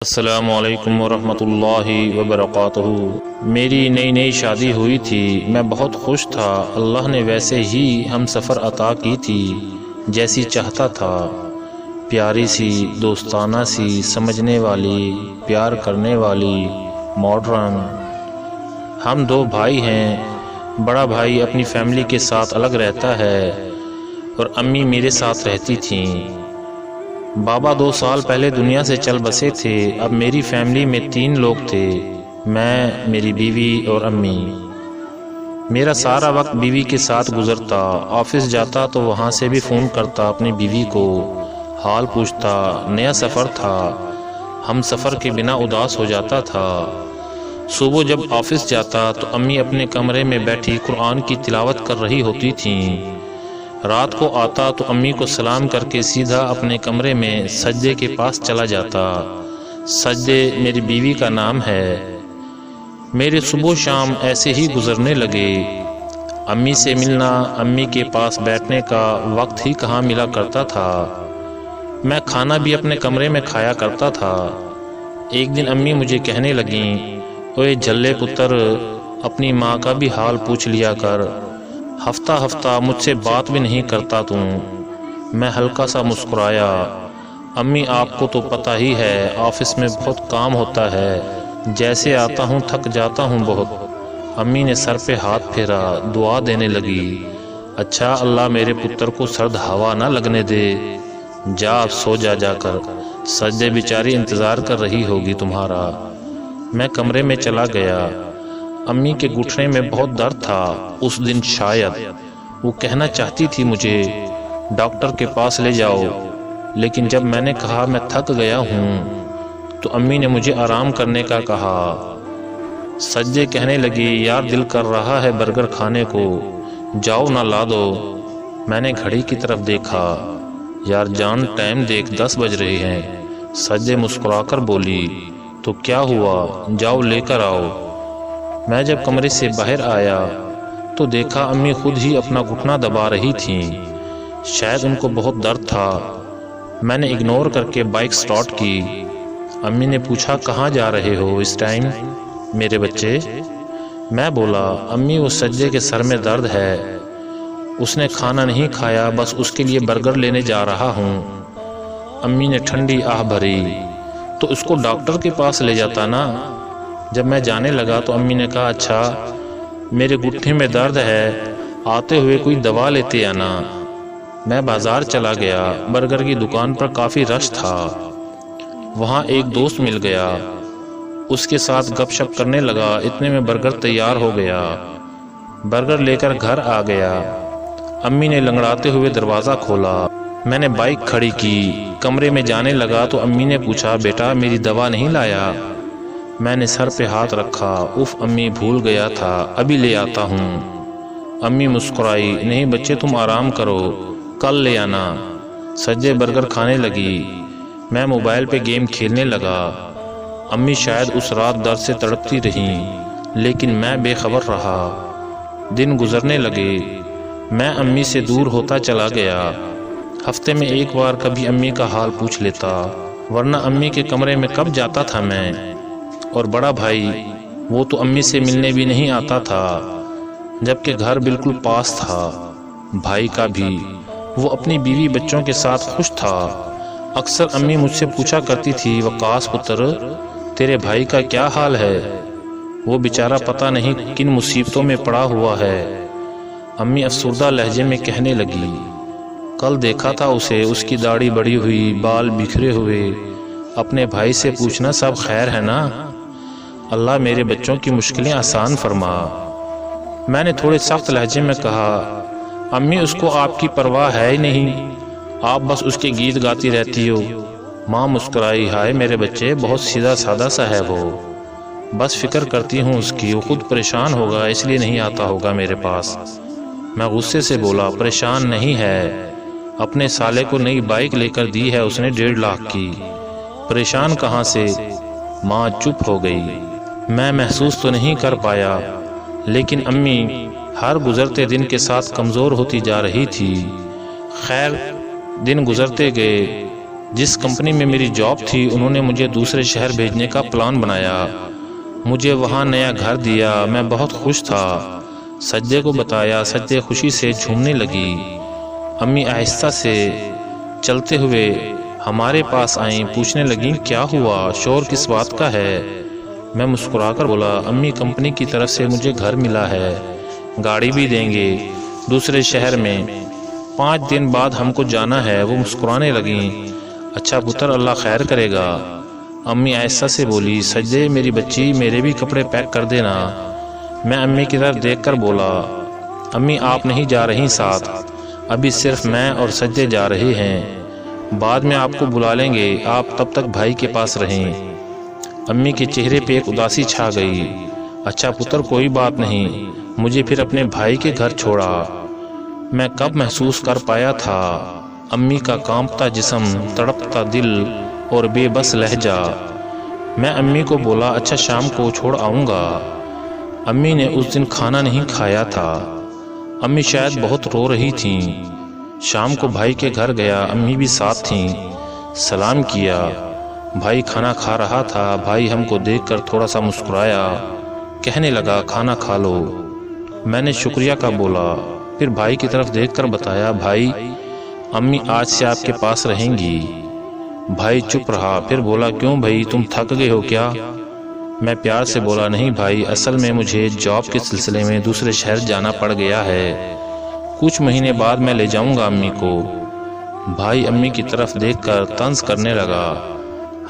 السلام علیکم ورحمۃ اللہ وبرکاتہ۔ میری نئی شادی ہوئی تھی، میں بہت خوش تھا۔ اللہ نے ویسے ہی ہم سفر عطا کی تھی جیسی چاہتا تھا، پیاری سی، دوستانہ سی، سمجھنے والی، پیار کرنے والی، ماڈرن۔ ہم دو بھائی ہیں، بڑا بھائی اپنی فیملی کے ساتھ الگ رہتا ہے اور امی میرے ساتھ رہتی تھیں۔ بابا 2 سال پہلے دنیا سے چل بسے تھے۔ اب میری فیملی میں 3 لوگ تھے، میں، میری بیوی اور امی۔ میرا سارا وقت بیوی کے ساتھ گزرتا۔ آفس جاتا تو وہاں سے بھی فون کرتا اپنی بیوی کو، حال پوچھتا۔ نیا سفر تھا، ہم سفر کے بنا اداس ہو جاتا تھا۔ صبح جب آفس جاتا تو امی اپنے کمرے میں بیٹھی قرآن کی تلاوت کر رہی ہوتی تھیں۔ رات کو آتا تو امی کو سلام کر کے سیدھا اپنے کمرے میں سجدے کے پاس چلا جاتا۔ سجدے میری بیوی کا نام ہے۔ میرے صبح شام ایسے ہی گزرنے لگے۔ امی سے ملنا، امی کے پاس بیٹھنے کا وقت ہی کہاں ملا کرتا تھا۔ میں کھانا بھی اپنے کمرے میں کھایا کرتا تھا۔ ایک دن امی مجھے کہنے لگیں، اوے جھلے پتر، اپنی ماں کا بھی حال پوچھ لیا کر، ہفتہ ہفتہ مجھ سے بات بھی نہیں کرتا تم۔ میں ہلکا سا مسکرایا۔ امی آپ کو تو پتہ ہی ہے آفس میں بہت کام ہوتا ہے، جیسے آتا ہوں تھک جاتا ہوں بہت۔ امی نے سر پہ ہاتھ پھیرا، دعا دینے لگی، اچھا اللہ میرے پتر کو سرد ہوا نہ لگنے دے، جا سو جا کر، سجدے بیچاری انتظار کر رہی ہوگی تمہارا۔ میں کمرے میں چلا گیا۔ امی کے گھٹنے میں بہت درد تھا اس دن، شاید وہ کہنا چاہتی تھی مجھے ڈاکٹر کے پاس لے جاؤ، لیکن جب میں نے کہا میں تھک گیا ہوں تو امی نے مجھے آرام کرنے کا کہا۔ سجدے کہنے لگی، یار دل کر رہا ہے برگر کھانے کو، جاؤ نہ لا دو۔ میں نے گھڑی کی طرف دیکھا، یار جان ٹائم دیکھ 10 بج رہے ہیں۔ سجدے مسکرا کر بولی، تو کیا ہوا، جاؤ لے کر آؤ۔ میں جب کمرے سے باہر آیا تو دیکھا امی خود ہی اپنا گھٹنا دبا رہی تھیں، شاید ان کو بہت درد تھا۔ میں نے اگنور کر کے بائک سٹارٹ کی۔ امی نے پوچھا کہاں جا رہے ہو اس ٹائم میرے بچے؟ میں بولا، امی وہ سجدے کے سر میں درد ہے، اس نے کھانا نہیں کھایا، بس اس کے لیے برگر لینے جا رہا ہوں۔ امی نے ٹھنڈی آہ بھری، تو اس کو ڈاکٹر کے پاس لے جاتا نا۔ جب میں جانے لگا تو امی نے کہا، اچھا میرے گھٹنے میں درد ہے، آتے ہوئے کوئی دوا لیتے آنا۔ میں بازار چلا گیا۔ برگر کی دکان پر کافی رش تھا۔ وہاں ایک دوست مل گیا، اس کے ساتھ گپ شپ کرنے لگا، اتنے میں برگر تیار ہو گیا۔ برگر لے کر گھر آ گیا۔ امی نے لنگڑاتے ہوئے دروازہ کھولا۔ میں نے بائک کھڑی کی، کمرے میں جانے لگا تو امی نے پوچھا، بیٹا میری دوا نہیں لایا؟ میں نے سر پہ ہاتھ رکھا، اف امی بھول گیا تھا، ابھی لے آتا ہوں۔ امی مسکرائی، نہیں بچے تم آرام کرو، کل لے آنا۔ سجدے برگر کھانے لگی، میں موبائل پہ گیم کھیلنے لگا۔ امی شاید اس رات درد سے تڑپتی رہیں، لیکن میں بے خبر رہا۔ دن گزرنے لگے، میں امی سے دور ہوتا چلا گیا۔ ہفتے میں ایک بار کبھی امی کا حال پوچھ لیتا، ورنہ امی کے کمرے میں کب جاتا تھا میں؟ اور بڑا بھائی، وہ تو امی سے ملنے بھی نہیں آتا تھا، جبکہ گھر بالکل پاس تھا۔ بھائی کا بھی، وہ اپنی بیوی بچوں کے ساتھ خوش تھا۔ اکثر امی مجھ سے پوچھا کرتی تھی، وقاص پتر تیرے بھائی کا کیا حال ہے؟ وہ بیچارہ پتہ نہیں کن مصیبتوں میں پڑا ہوا ہے۔ امی افسردہ لہجے میں کہنے لگی، کل دیکھا تھا اسے، اس کی داڑھی بڑی ہوئی، بال بکھرے ہوئے۔ اپنے بھائی سے پوچھنا سب خیر ہے نا؟ اللہ میرے بچوں کی مشکلیں آسان فرما۔ میں نے تھوڑے سخت لہجے میں کہا، امی اس کو آپ کی پرواہ ہے ہی نہیں، آپ بس اس کے گیت گاتی رہتی ہو۔ ماں مسکرائی، ہائے میرے بچے، بہت سیدھا سادہ سا ہے وہ، بس فکر کرتی ہوں اس کی، وہ خود پریشان ہوگا اس لیے نہیں آتا ہوگا میرے پاس۔ میں غصے سے بولا، پریشان نہیں ہے، اپنے سالے کو نئی بائک لے کر دی ہے اس نے 1.5 لاکھ کی، پریشان کہاں سے؟ ماں چپ ہو گئی۔ میں محسوس تو نہیں کر پایا، لیکن امی ہر گزرتے دن کے ساتھ کمزور ہوتی جا رہی تھی۔ خیر دن گزرتے گئے، جس کمپنی میں میری جاب تھی انہوں نے مجھے دوسرے شہر بھیجنے کا پلان بنایا، مجھے وہاں نیا گھر دیا، میں بہت خوش تھا۔ سجدے کو بتایا، سجدے خوشی سے جھومنے لگی۔ امی آہستہ سے چلتے ہوئے ہمارے پاس آئیں، پوچھنے لگیں کیا ہوا، شور کس بات کا ہے؟ میں مسکرا کر بولا امی کمپنی کی طرف سے مجھے گھر ملا ہے، گاڑی بھی دیں گے دوسرے شہر میں، 5 دن بعد ہم کو جانا ہے۔ وہ مسکرانے لگیں، اچھا پتر اللہ خیر کرے گا۔ امی آہستہ سے بولی سجدے میری بچی میرے بھی کپڑے پیک کر دینا۔ میں امی کی طرف دیکھ کر بولا امی آپ نہیں جا رہی ساتھ، ابھی صرف میں اور سجدے جا رہے ہیں، بعد میں آپ کو بلا لیں گے، آپ تب تک بھائی کے پاس رہیں۔ امی کے چہرے پہ ایک اداسی چھا گئی۔ اچھا پتر کوئی بات نہیں، مجھے پھر اپنے بھائی کے گھر چھوڑا۔ میں کب محسوس کر پایا تھا امی کا کانپتا جسم، تڑپتا دل اور بے بس لہجہ۔ میں امی کو بولا اچھا شام کو چھوڑ آؤں گا۔ امی نے اس دن کھانا نہیں کھایا تھا، امی شاید بہت رو رہی تھیں۔ شام کو بھائی کے گھر گیا، امی بھی ساتھ تھیں۔ سلام کیا، بھائی کھانا کھا رہا تھا۔ بھائی ہم کو دیکھ کر تھوڑا سا مسکرایا، کہنے لگا کھانا کھا لو۔ میں نے شکریہ کا بولا، پھر بھائی کی طرف دیکھ کر بتایا بھائی امی آج سے آپ کے پاس رہیں گی۔ بھائی چپ رہا، پھر بولا کیوں بھائی تم تھک گئے ہو کیا؟ میں پیار سے بولا نہیں بھائی، اصل میں مجھے جاب کے سلسلے میں دوسرے شہر جانا پڑ گیا ہے، کچھ مہینے بعد میں لے جاؤں گا امی کو۔ بھائی امی کی طرف دیکھ کر طنز کرنے لگا،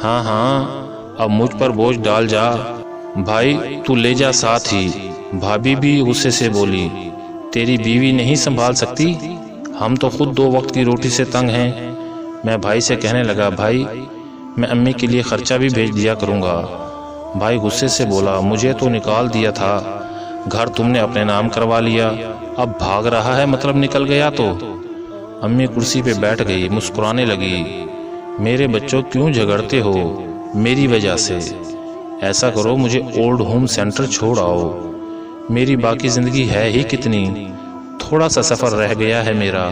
ہاں ہاں اب مجھ پر بوجھ ڈال جا بھائی، تو لے جا ساتھ ہی۔ بھابھی بھی غصے سے بولی تیری بیوی نہیں سنبھال سکتی؟ ہم تو خود 2 وقت کی روٹی سے تنگ ہیں۔ میں بھائی سے کہنے لگا بھائی میں امی کے لیے خرچہ بھی بھیج دیا کروں گا۔ بھائی غصے سے بولا مجھے تو نکال دیا تھا، گھر تم نے اپنے نام کروا لیا، اب بھاگ رہا ہے مطلب نکل گیا تو؟ امی کرسی پہ بیٹھ گئی، مسکرانے لگی، میرے بچوں کیوں جھگڑتے ہو میری وجہ سے؟ ایسا کرو مجھے اولڈ ہوم سینٹر چھوڑ آؤ، میری باقی زندگی ہے ہی کتنی، تھوڑا سا سفر رہ گیا ہے میرا۔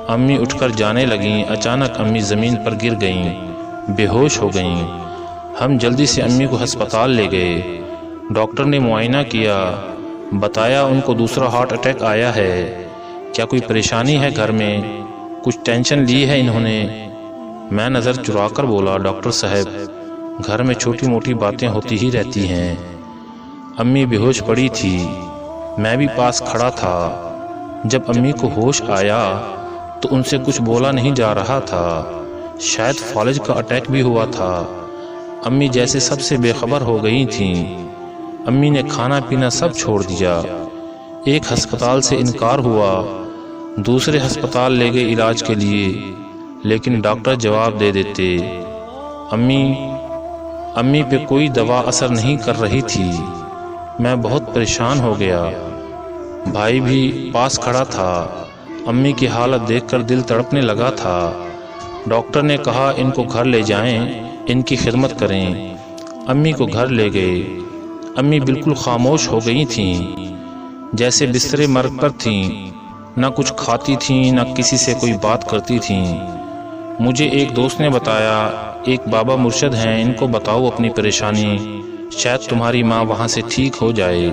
امی اٹھ کر جانے لگیں، اچانک امی زمین پر گر گئیں، بے ہوش ہو گئیں۔ ہم جلدی سے امی کو ہسپتال لے گئے، ڈاکٹر نے معائنہ کیا، بتایا ان کو دوسرا ہارٹ اٹیک آیا ہے۔ کیا کوئی پریشانی ہے گھر میں؟ کچھ ٹینشن لی ہے انہوں نے؟ میں نظر چرا کر بولا ڈاکٹر صاحب گھر میں چھوٹی موٹی باتیں ہوتی ہی رہتی ہیں۔ امی بے ہوش پڑی تھی، میں بھی پاس کھڑا تھا۔ جب امی کو ہوش آیا تو ان سے کچھ بولا نہیں جا رہا تھا، شاید فالج کا اٹیک بھی ہوا تھا۔ امی جیسے سب سے بے خبر ہو گئی تھیں۔ امی نے کھانا پینا سب چھوڑ دیا۔ ایک ہسپتال سے انکار ہوا، دوسرے ہسپتال لے گئے علاج کے لیے، لیکن ڈاکٹر جواب دے دیتے امی پہ کوئی دوا اثر نہیں کر رہی تھی۔ میں بہت پریشان ہو گیا۔ بھائی بھی پاس کھڑا تھا، امی کی حالت دیکھ کر دل تڑپنے لگا تھا۔ ڈاکٹر نے کہا ان کو گھر لے جائیں، ان کی خدمت کریں۔ امی کو گھر لے گئے۔ امی بالکل خاموش ہو گئی تھیں، جیسے بسترے مرگ پر تھیں، نہ کچھ کھاتی تھیں نہ کسی سے کوئی بات کرتی تھیں۔ مجھے ایک دوست نے بتایا ایک بابا مرشد ہیں، ان کو بتاؤ اپنی پریشانی، شاید تمہاری ماں وہاں سے ٹھیک ہو جائے۔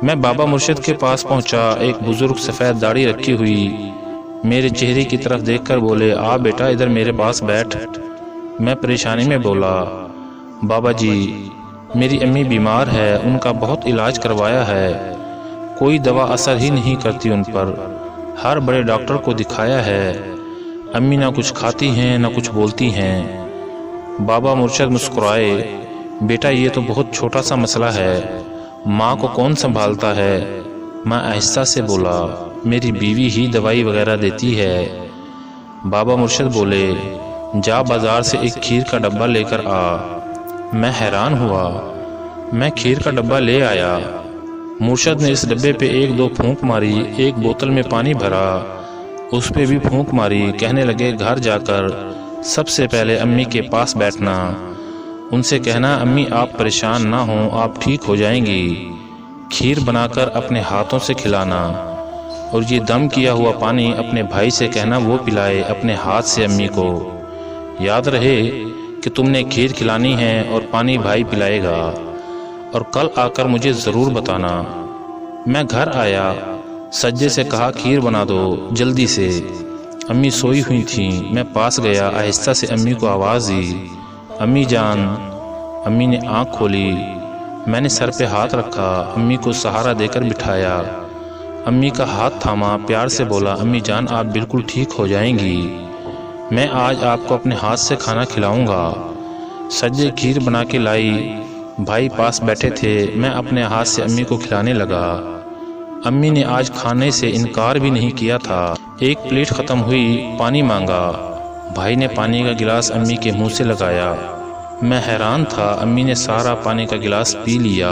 میں بابا مرشد کے پاس پہنچا، ایک بزرگ سفید داڑھی رکھی ہوئی میرے چہرے کی طرف دیکھ کر بولے آ بیٹا ادھر میرے پاس بیٹھ۔ میں پریشانی میں بولا بابا جی میری امی بیمار ہے، ان کا بہت علاج کروایا ہے، کوئی دوا اثر ہی نہیں کرتی ان پر، ہر بڑے ڈاکٹر کو دکھایا ہے، امی نہ کچھ کھاتی ہیں نہ کچھ بولتی ہیں۔ بابا مرشد مسکرائے، بیٹا یہ تو بہت چھوٹا سا مسئلہ ہے، ماں کو کون سنبھالتا ہے؟ میں آہستہ سے بولا میری بیوی ہی دوائی وغیرہ دیتی ہے۔ بابا مرشد بولے جا بازار سے ایک کھیر کا ڈبہ لے کر آ۔ میں حیران ہوا، میں کھیر کا ڈبہ لے آیا۔ مرشد نے اس ڈبے پہ 1-2 پھونک ماری، ایک بوتل میں پانی بھرا، اس پہ بھی پھونک ماری، کہنے لگے گھر جا کر سب سے پہلے امی کے پاس بیٹھنا، ان سے کہنا امی آپ پریشان نہ ہوں، آپ ٹھیک ہو جائیں گی، کھیر بنا کر اپنے ہاتھوں سے کھلانا، اور یہ دم کیا ہوا پانی اپنے بھائی سے کہنا وہ پلائے اپنے ہاتھ سے امی کو۔ یاد رہے کہ تم نے کھیر کھلانی ہے اور پانی بھائی پلائے گا، اور کل آ کر مجھے ضرور بتانا۔ میں گھر آیا، سجدے سے کہا کھیر بنا دو جلدی سے۔ امی سوئی ہوئی تھیں، میں پاس گیا، آہستہ سے امی کو آواز دی، امی جان۔ امی نے آنکھ کھولی، میں نے سر پہ ہاتھ رکھا، امی کو سہارا دے کر بٹھایا، امی کا ہاتھ تھاما، پیار سے بولا امی جان آپ بالکل ٹھیک ہو جائیں گی، میں آج آپ کو اپنے ہاتھ سے کھانا کھلاؤں گا۔ سجدے کھیر بنا کے لائی، بھائی پاس بیٹھے تھے، میں اپنے ہاتھ سے امی کو کھلانے لگا۔ امی نے آج کھانے سے انکار بھی نہیں کیا تھا۔ ایک پلیٹ ختم ہوئی، پانی مانگا، بھائی نے پانی کا گلاس امی کے منہ سے لگایا۔ میں حیران تھا، امی نے سارا پانی کا گلاس پی لیا۔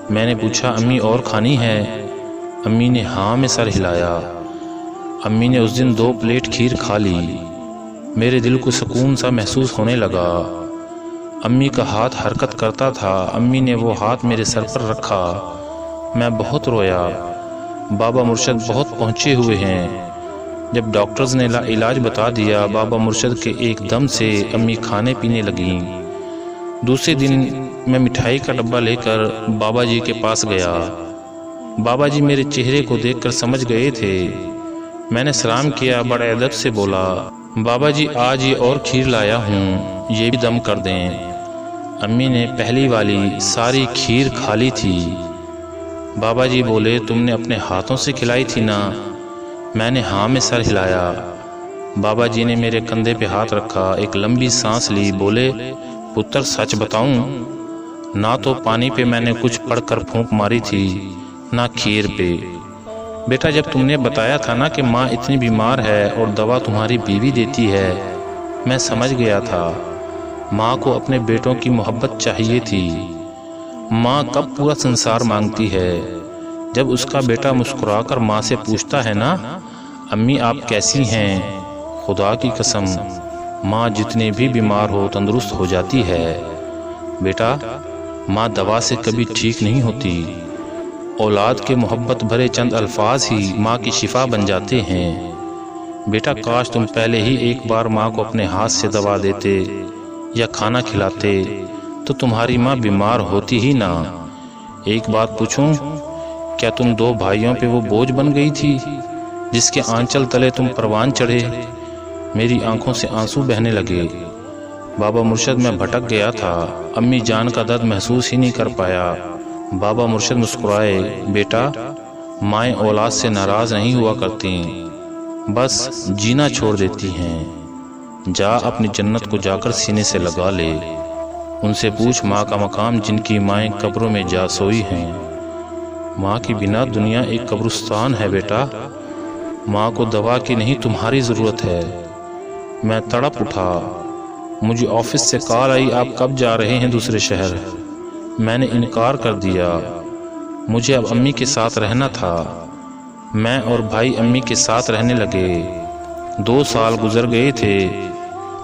میں نے پوچھا امی اور کھانی ہے؟ امی نے ہاں میں سر ہلایا۔ امی نے اس دن 2 پلیٹ کھیر کھا لی۔ میرے دل کو سکون سا محسوس ہونے لگا۔ امی کا ہاتھ حرکت کرتا تھا، امی نے وہ ہاتھ میرے سر پر رکھا۔ میں بہت رویا۔ بابا مرشد بہت پہنچے ہوئے ہیں۔ جب ڈاکٹرز نے علاج بتا دیا، بابا مرشد کے ایک دم سے امی کھانے پینے لگیں۔ دوسرے دن میں مٹھائی کا ڈبہ لے کر بابا جی کے پاس گیا۔ بابا جی میرے چہرے کو دیکھ کر سمجھ گئے تھے۔ میں نے سلام کیا، بڑے ادب سے بولا بابا جی آج یہ اور کھیر لایا ہوں، یہ بھی دم کر دیں۔ امی نے پہلی والی ساری کھیر کھا لی تھی۔ بابا جی بولے تم نے اپنے ہاتھوں سے کھلائی تھی نا؟ میں نے ہاں میں سر ہلایا۔ بابا جی نے میرے کندھے پہ ہاتھ رکھا، ایک لمبی سانس لی، بولے پتر سچ بتاؤں، نہ تو پانی پہ میں نے کچھ پڑھ کر پھونک ماری تھی، نہ کھیر پہ۔ بیٹا جب تم نے بتایا تھا نا کہ ماں اتنی بیمار ہے اور دوا تمہاری بیوی دیتی ہے، میں سمجھ گیا تھا ماں کو اپنے بیٹوں کی محبت چاہیے تھی۔ ماں کب پورا سنسار مانگتی ہے؟ جب اس کا بیٹا مسکرا کر ماں سے پوچھتا ہے نا امی آپ کیسی ہیں، خدا کی قسم ماں جتنے بھی بیمار ہو تندرست ہو جاتی ہے۔ بیٹا ماں دوا سے کبھی ٹھیک نہیں ہوتی، اولاد کے محبت بھرے چند الفاظ ہی ماں کی شفا بن جاتے ہیں۔ بیٹا کاش تم پہلے ہی ایک بار ماں کو اپنے ہاتھ سے دوا دیتے یا کھانا کھلاتے تو تمہاری ماں بیمار ہوتی ہی نہ۔ ایک بات پوچھوں، کیا تم 2 بھائیوں پہ وہ بوجھ بن گئی تھی جس کے آنچل تلے تم پروان چڑھے؟ میری آنکھوں سے آنسو بہنے لگے۔ بابا مرشد میں بھٹک گیا تھا، امی جان کا درد محسوس ہی نہیں کر پایا۔ بابا مرشد مسکرائے، بیٹا مائیں اولاد سے ناراض نہیں ہوا کرتی، بس جینا چھوڑ دیتی ہیں۔ جا اپنی جنت کو جا کر سینے سے لگا لے، ان سے پوچھ ماں کا مقام جن کی مائیں قبروں میں جا سوئی ہیں۔ ماں کی بنا دنیا ایک قبرستان ہے بیٹا، ماں کو دوا کی نہیں تمہاری ضرورت ہے۔ میں تڑپ اٹھا، مجھے آفس سے کال آئی آپ کب جا رہے ہیں دوسرے شہر؟ میں نے انکار کر دیا، مجھے اب امی کے ساتھ رہنا تھا۔ میں اور بھائی امی کے ساتھ رہنے لگے۔ 2 سال گزر گئے تھے،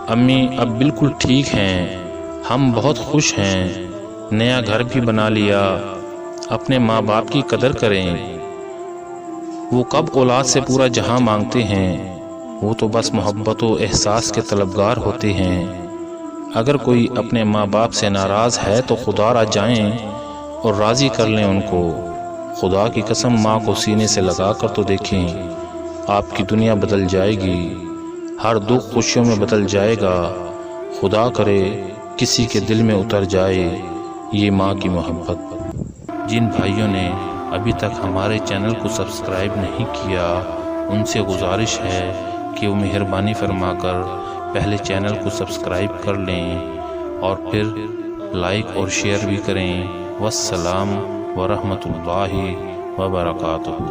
امی اب بالکل ٹھیک ہیں، ہم بہت خوش ہیں، نیا گھر بھی بنا لیا۔ اپنے ماں باپ کی قدر کریں، وہ کب اولاد سے پورا جہاں مانگتے ہیں، وہ تو بس محبت و احساس کے طلبگار ہوتے ہیں۔ اگر کوئی اپنے ماں باپ سے ناراض ہے تو خدا را جائیں اور راضی کر لیں ان کو۔ خدا کی قسم ماں کو سینے سے لگا کر تو دیکھیں، آپ کی دنیا بدل جائے گی، ہر دکھ خوشیوں میں بدل جائے گا۔ خدا کرے کسی کے دل میں اتر جائے یہ ماں کی محبت۔ جن بھائیوں نے ابھی تک ہمارے چینل کو سبسکرائب نہیں کیا، ان سے گزارش ہے کہ وہ مہربانی فرما کر پہلے چینل کو سبسکرائب کر لیں اور پھر لائک اور شیئر بھی کریں۔ والسلام ورحمۃ اللہ وبرکاتہ۔